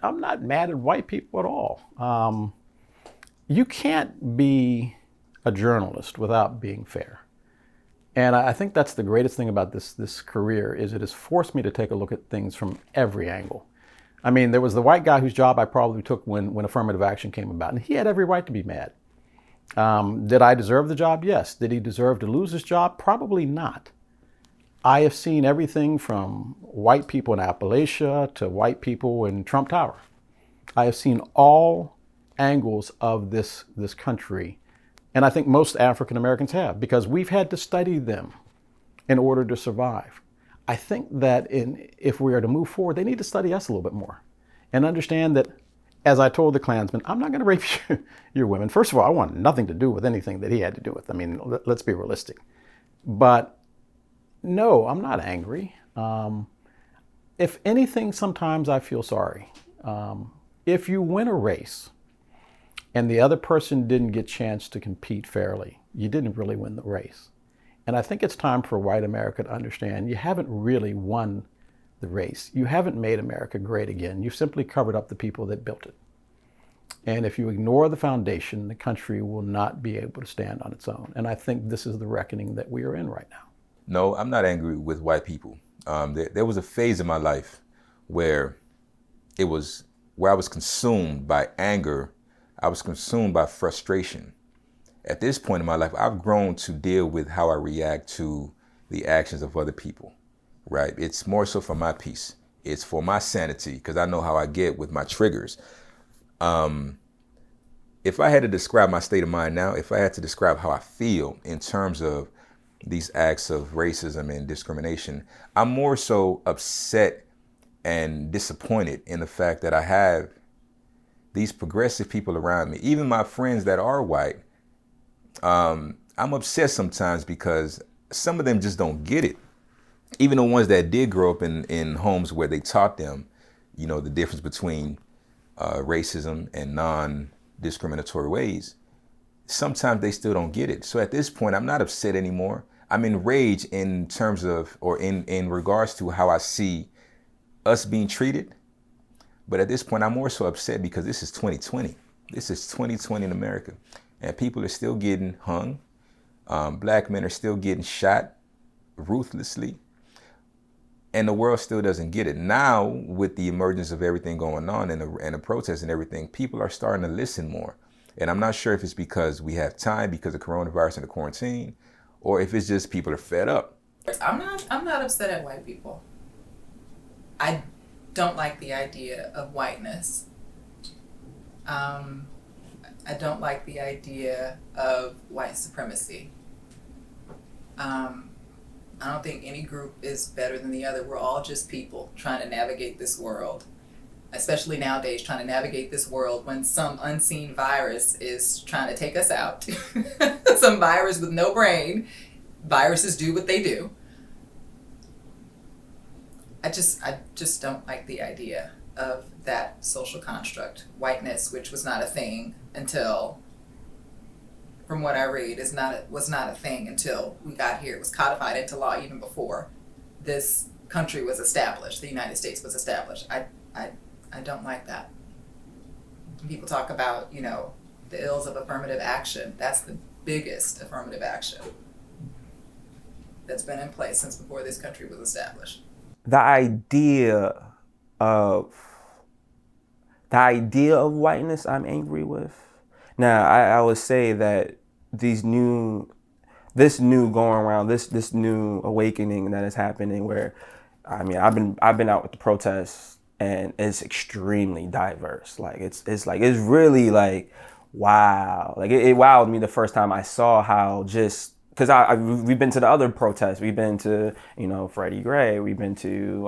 I'm not mad at white people at all. You can't be a journalist without being fair. And I think that's the greatest thing about this career is it has forced me to take a look at things from every angle. I mean, there was the white guy whose job I probably took when affirmative action came about, and he had every right to be mad. Did I deserve the job? Yes. Did he deserve to lose his job? Probably not. I have seen everything from white people in Appalachia to white people in Trump Tower. I have seen all angles of this country, and I think most African Americans have, because we've had to study them in order to survive. I think that if we are to move forward, they need to study us a little bit more and understand that, as I told the Klansmen, I'm not going to rape your women. First of all, I want nothing to do with anything that he had to do with. I mean, let's be realistic. But no, I'm not angry. If anything, sometimes I feel sorry. If you win a race and the other person didn't get a chance to compete fairly, you didn't really win the race. And I think it's time for white America to understand you haven't really won the race. You haven't made America great again. You've simply covered up the people that built it. And if you ignore the foundation, the country will not be able to stand on its own. And I think this is the reckoning that we are in right now. No, I'm not angry with white people. There was a phase in my life where I was consumed by anger. I was consumed by frustration. At this point in my life, I've grown to deal with how I react to the actions of other people, right? It's more so for my peace. It's for my sanity, because I know how I get with my triggers. If I had to describe my state of mind now, if I had to describe how I feel in terms of these acts of racism and discrimination, I'm more so upset and disappointed in the fact that I have these progressive people around me, even my friends that are white. I'm upset sometimes because some of them just don't get it. Even the ones that did grow up in homes where they taught them, the difference between racism and non-discriminatory ways, sometimes they still don't get it. So at this point, I'm not upset anymore. I'm enraged in terms of, or in regards to how I see us being treated. But at this point, I'm more so upset because this is 2020. This is 2020 in America. And people are still getting hung. Black men are still getting shot ruthlessly. And the world still doesn't get it. Now, with the emergence of everything going on and the protests and everything, people are starting to listen more. And I'm not sure if it's because we have time because of coronavirus and the quarantine, or if it's just people are fed up. I'm not upset at white people. I don't like the idea of whiteness. I don't like the idea of white supremacy. I don't think any group is better than the other. We're all just people trying to navigate this world, especially nowadays, trying to navigate this world when some unseen virus is trying to take us out. Some virus with no brain. Viruses do what they do. I just don't like the idea of that social construct. Whiteness, which was not a thing until, from what I read, was not a thing until we got here. It was codified into law even before this country was established. The United States was established. I don't like that. When people talk about, the ills of affirmative action, that's the biggest affirmative action that's been in place since before this country was established. The idea of whiteness I'm angry with. Now, I would say that this new going around, this new awakening that is happening, where, I've been out with the protests and it's extremely diverse. Like it's really like, wow. Like it wowed me the first time I saw how just, because we've been to the other protests. We've been to, Freddie Gray. We've been to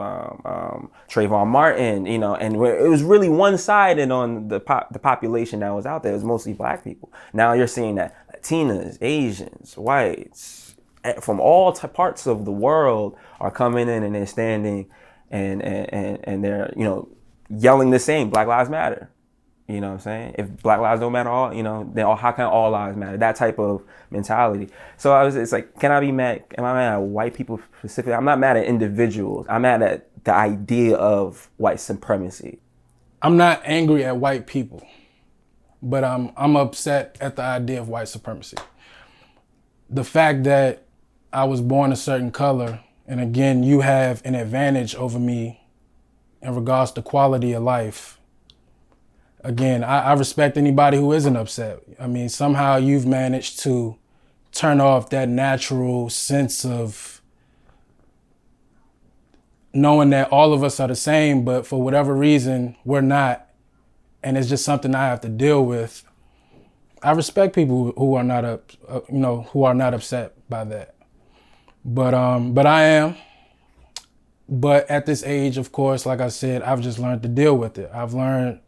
Trayvon Martin, and it was really one-sided on the population that was out there. It was mostly black people. Now you're seeing that Latinas, Asians, whites, from all parts of the world are coming in and they're standing and they're, yelling the same, Black Lives Matter. You know what I'm saying? If Black lives don't matter, then how can all lives matter? That type of mentality. So it's like, am I mad at white people specifically? I'm not mad at individuals. I'm mad at the idea of white supremacy. I'm not angry at white people, but I'm upset at the idea of white supremacy. The fact that I was born a certain color, and again, you have an advantage over me in regards to quality of life. Again, I respect anybody who isn't upset. I mean, somehow you've managed to turn off that natural sense of knowing that all of us are the same, but for whatever reason, we're not. And it's just something I have to deal with. I respect people who are not who are not upset by that. But I am. But at this age, of course, like I said, I've just learned to deal with it. I've learned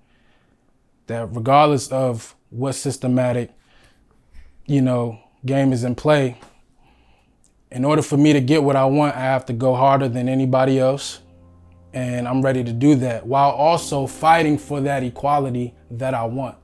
that regardless of what systematic, game is in play, in order for me to get what I want, I have to go harder than anybody else. And I'm ready to do that while also fighting for that equality that I want.